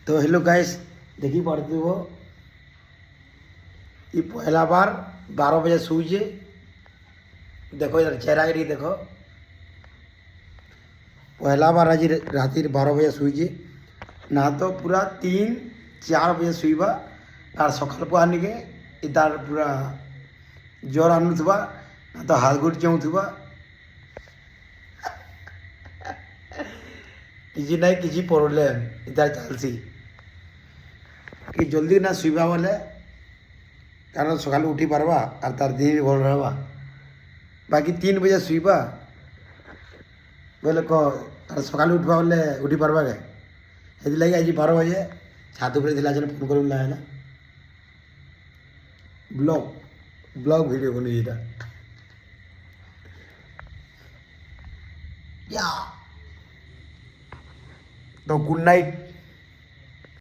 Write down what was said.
तो hello guys, देखी पढ़ते हो ये पहला बार 12 बजे शुजे। देखो यार चेहरा गिरी देखो, पहला बार आज राति 12 बजे शुजे ना तो पूरा 3-4 बजे शुवा और सकाल को आने के इतार पूरा ज्वर आणुवा ना तो हाथ गोट चौथुवा किसी ना किसी प्रॉब्लेम इतार चलसी कि जल्दी ना शुवा बोले कारण सकाल उठी पारवा और तार देह भी भल रहा। बाकी 3 बजे शुवा बोले कह तार सकाल उठवा बोले उठी पारवा के हेती लगे आज 12 बजे छात ऊपर थिला जने फोन कर ना ब्लॉग ब्लॉग वीडियो बनी जेटा या तो गुड नाइट।